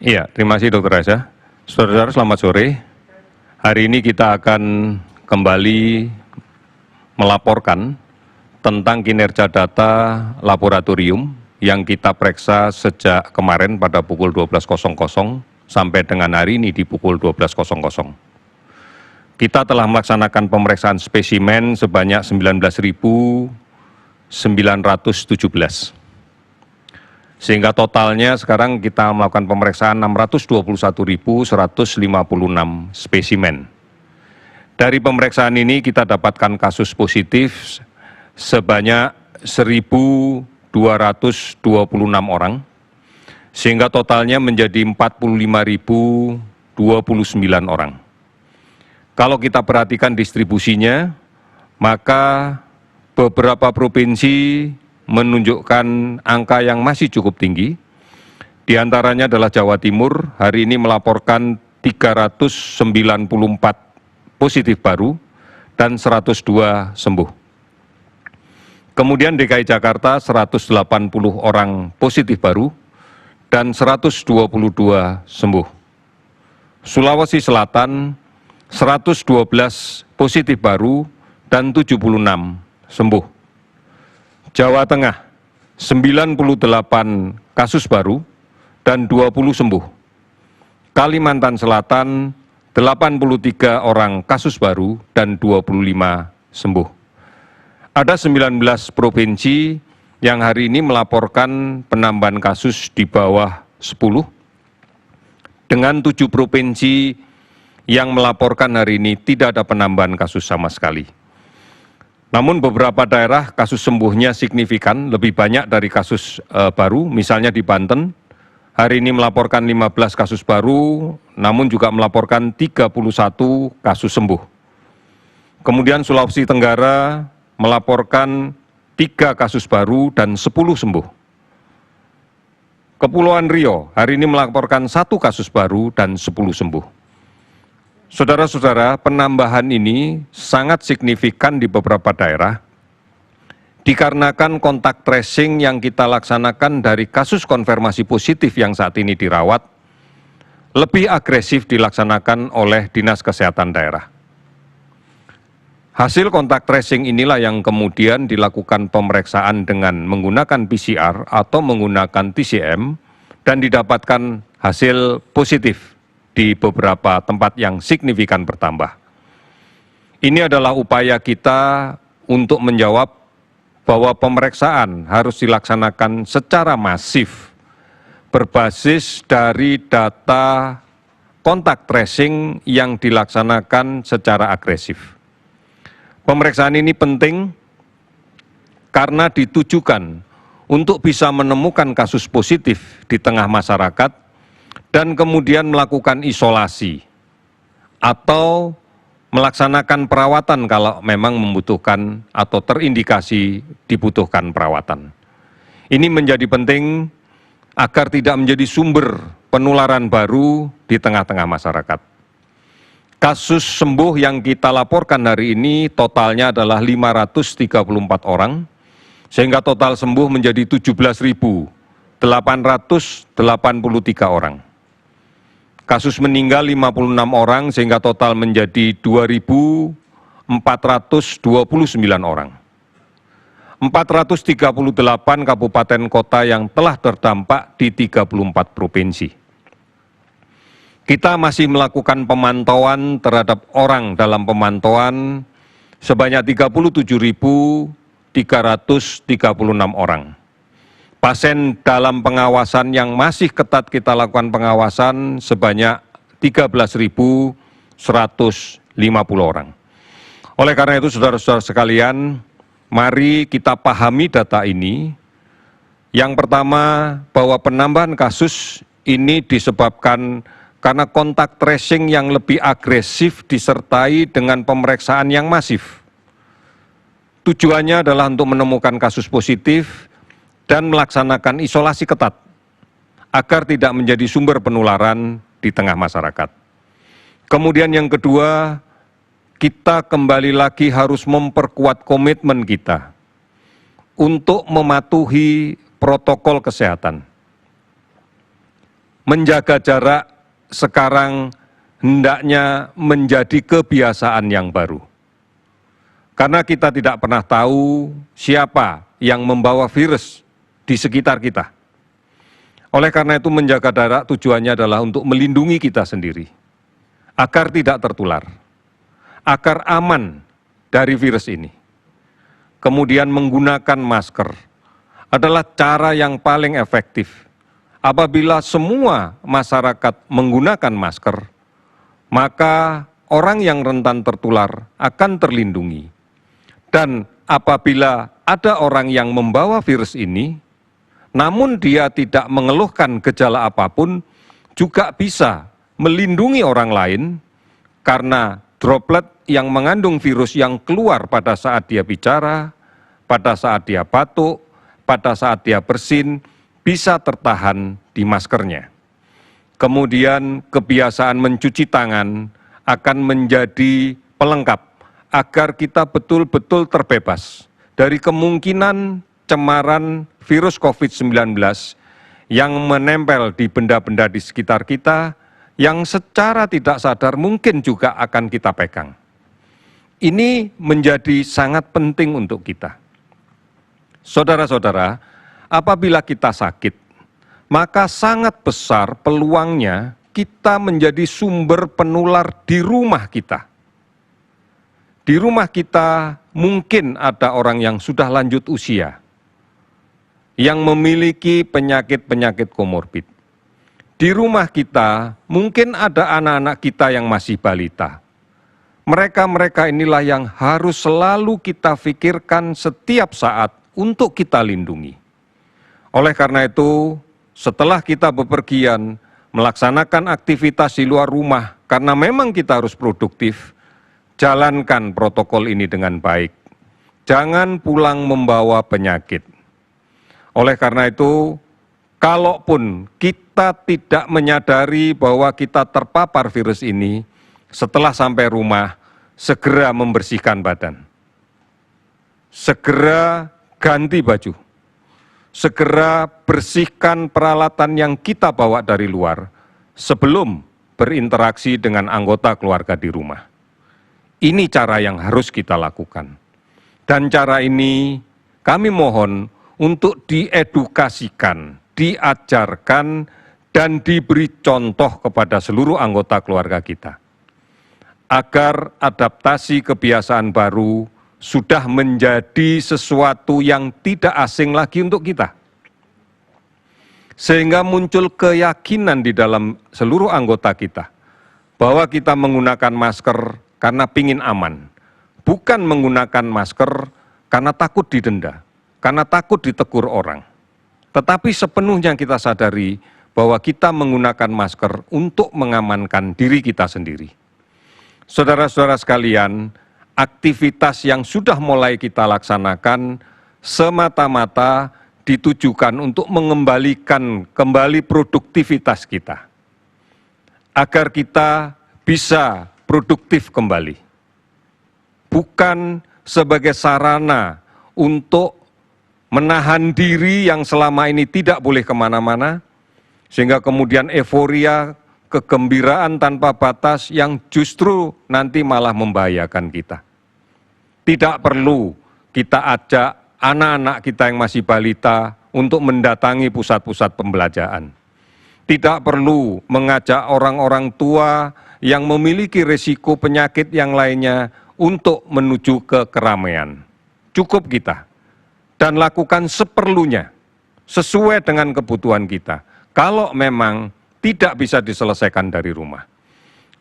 Iya, terima kasih Dr. Reza. Saudara-saudara, selamat sore. Hari ini kita akan kembali melaporkan tentang kinerja data laboratorium yang kita periksa sejak kemarin pada pukul 12.00 sampai dengan hari ini di pukul 12.00. Kita telah melaksanakan pemeriksaan spesimen sebanyak 19.917. Sehingga totalnya sekarang kita melakukan pemeriksaan 621.156 spesimen. Dari pemeriksaan ini kita dapatkan kasus positif sebanyak 1.226 orang, sehingga totalnya menjadi 45.029 orang. Kalau kita perhatikan distribusinya, maka beberapa provinsi menunjukkan angka yang masih cukup tinggi. Di antaranya adalah Jawa Timur, hari ini melaporkan 394 positif baru dan 102 sembuh. Kemudian DKI Jakarta 180 orang positif baru dan 122 sembuh. Sulawesi Selatan 112 positif baru dan 76 sembuh. Jawa Tengah, 98 kasus baru dan 20 sembuh. Kalimantan Selatan, 83 orang kasus baru dan 25 sembuh. Ada 19 provinsi yang hari ini melaporkan penambahan kasus di bawah 10, dengan 7 provinsi yang melaporkan hari ini tidak ada penambahan kasus sama sekali. Namun beberapa daerah kasus sembuhnya signifikan, lebih banyak dari kasus baru, misalnya di Banten, hari ini melaporkan 15 kasus baru, namun juga melaporkan 31 kasus sembuh. Kemudian Sulawesi Tenggara melaporkan 3 kasus baru dan 10 sembuh. Kepulauan Riau hari ini melaporkan 1 kasus baru dan 10 sembuh. Saudara-saudara, penambahan ini sangat signifikan di beberapa daerah dikarenakan kontak tracing yang kita laksanakan dari kasus konfirmasi positif yang saat ini dirawat lebih agresif dilaksanakan oleh Dinas Kesehatan daerah. Hasil kontak tracing inilah yang kemudian dilakukan pemeriksaan dengan menggunakan PCR atau menggunakan TCM dan didapatkan hasil positif di beberapa tempat yang signifikan bertambah. Ini adalah upaya kita untuk menjawab bahwa pemeriksaan harus dilaksanakan secara masif berbasis dari data kontak tracing yang dilaksanakan secara agresif. Pemeriksaan ini penting karena ditujukan untuk bisa menemukan kasus positif di tengah masyarakat dan kemudian melakukan isolasi atau melaksanakan perawatan kalau memang membutuhkan atau terindikasi dibutuhkan perawatan. Ini menjadi penting agar tidak menjadi sumber penularan baru di tengah-tengah masyarakat. Kasus sembuh yang kita laporkan hari ini totalnya adalah 534 orang, sehingga total sembuh menjadi 17.883 orang. Kasus meninggal 56 orang sehingga total menjadi 2.429 orang. 438 kabupaten kota yang telah terdampak di 34 provinsi. Kita masih melakukan pemantauan terhadap orang dalam pemantauan sebanyak 37.336 orang. Pasien dalam pengawasan yang masih ketat kita lakukan pengawasan sebanyak 13.150 orang. Oleh karena itu, saudara-saudara sekalian, mari kita pahami data ini. Yang pertama, bahwa penambahan kasus ini disebabkan karena kontak tracing yang lebih agresif disertai dengan pemeriksaan yang masif. Tujuannya adalah untuk menemukan kasus positif dan melaksanakan isolasi ketat agar tidak menjadi sumber penularan di tengah masyarakat. Kemudian yang kedua, kita kembali lagi harus memperkuat komitmen kita untuk mematuhi protokol kesehatan. menjaga jarak sekarang hendaknya menjadi kebiasaan yang baru. Karena kita tidak pernah tahu siapa yang membawa virus di sekitar kita. Oleh karena itu menjaga jarak tujuannya adalah untuk melindungi kita sendiri, agar tidak tertular, agar aman dari virus ini. Kemudian menggunakan masker adalah cara yang paling efektif. Apabila semua masyarakat menggunakan masker, maka orang yang rentan tertular akan terlindungi. Dan apabila ada orang yang membawa virus ini, namun dia tidak mengeluhkan gejala apapun, juga bisa melindungi orang lain karena droplet yang mengandung virus yang keluar pada saat dia bicara, pada saat dia batuk, pada saat dia bersin, bisa tertahan di maskernya. Kemudian kebiasaan mencuci tangan akan menjadi pelengkap agar kita betul-betul terbebas dari kemungkinan cemaran virus COVID-19 yang menempel di benda-benda di sekitar kita, yang secara tidak sadar mungkin juga akan kita pegang. Ini menjadi sangat penting untuk kita. Saudara-saudara, apabila kita sakit, maka sangat besar peluangnya kita menjadi sumber penular di rumah kita. Di rumah kita mungkin ada orang yang sudah lanjut usia, yang memiliki penyakit-penyakit komorbid. Di rumah kita mungkin ada anak-anak kita yang masih balita. Mereka-mereka inilah yang harus selalu kita pikirkan setiap saat untuk kita lindungi. Oleh karena itu, setelah kita bepergian, melaksanakan aktivitas di luar rumah, karena memang kita harus produktif, jalankan protokol ini dengan baik. Jangan pulang membawa penyakit. Oleh karena itu, kalaupun kita tidak menyadari bahwa kita terpapar virus ini, setelah sampai rumah, segera membersihkan badan. Segera ganti baju. Segera bersihkan peralatan yang kita bawa dari luar sebelum berinteraksi dengan anggota keluarga di rumah. Ini cara yang harus kita lakukan. Dan cara ini kami mohon untuk diedukasikan, diajarkan, dan diberi contoh kepada seluruh anggota keluarga kita. Agar adaptasi kebiasaan baru sudah menjadi sesuatu yang tidak asing lagi untuk kita. Sehingga muncul keyakinan di dalam seluruh anggota kita bahwa kita menggunakan masker karena pingin aman, bukan menggunakan masker karena takut didenda, karena takut ditegur orang. Tetapi sepenuhnya kita sadari bahwa kita menggunakan masker untuk mengamankan diri kita sendiri. Saudara-saudara sekalian, aktivitas yang sudah mulai kita laksanakan semata-mata ditujukan untuk mengembalikan kembali produktivitas kita. Agar kita bisa produktif kembali. Bukan sebagai sarana untuk menahan diri yang selama ini tidak boleh kemana-mana, sehingga kemudian euforia, kegembiraan tanpa batas yang justru nanti malah membahayakan kita. Tidak perlu kita ajak anak-anak kita yang masih balita untuk mendatangi pusat-pusat pembelajaran. Tidak perlu mengajak orang-orang tua yang memiliki risiko penyakit yang lainnya untuk menuju ke keramaian. Cukup kita. Dan lakukan seperlunya, sesuai dengan kebutuhan kita. Kalau memang tidak bisa diselesaikan dari rumah.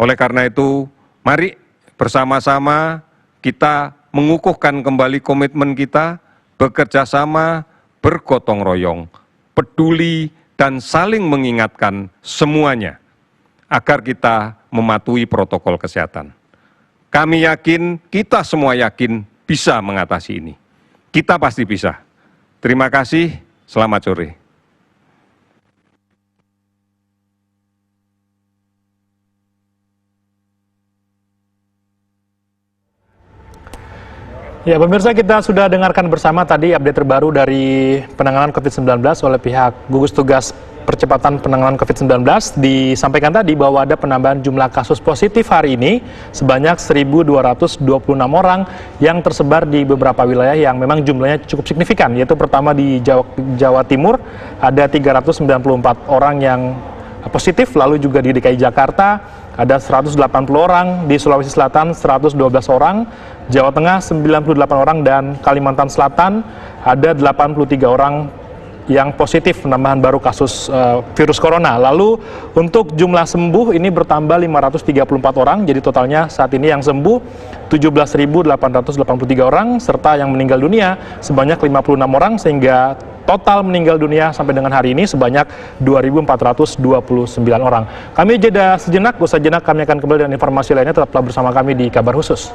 Oleh karena itu, mari bersama-sama kita mengukuhkan kembali komitmen kita, bekerja sama, bergotong royong, peduli, dan saling mengingatkan semuanya, agar kita mematuhi protokol kesehatan. Kami yakin, kita semua yakin bisa mengatasi ini. Kita pasti bisa. Terima kasih, selamat sore. Ya, pemirsa, kita sudah dengarkan bersama tadi update terbaru dari penanganan COVID-19 oleh pihak gugus tugas percepatan penanganan COVID-19, disampaikan tadi bahwa ada penambahan jumlah kasus positif hari ini sebanyak 1.226 orang yang tersebar di beberapa wilayah yang memang jumlahnya cukup signifikan, yaitu pertama di Jawa Timur ada 394 orang yang positif, lalu juga di DKI Jakarta ada 180 orang, di Sulawesi Selatan 112 orang, Jawa Tengah 98 orang, dan Kalimantan Selatan ada 83 orang yang positif penambahan baru kasus virus corona. Lalu untuk jumlah sembuh ini bertambah 534 orang, jadi totalnya saat ini yang sembuh 17.883 orang, serta yang meninggal dunia sebanyak 56 orang, sehingga total meninggal dunia sampai dengan hari ini sebanyak 2.429 orang. Kami jeda sejenak, usai jenak kami akan kembali dengan informasi lainnya, tetaplah bersama kami di Kabar Khusus.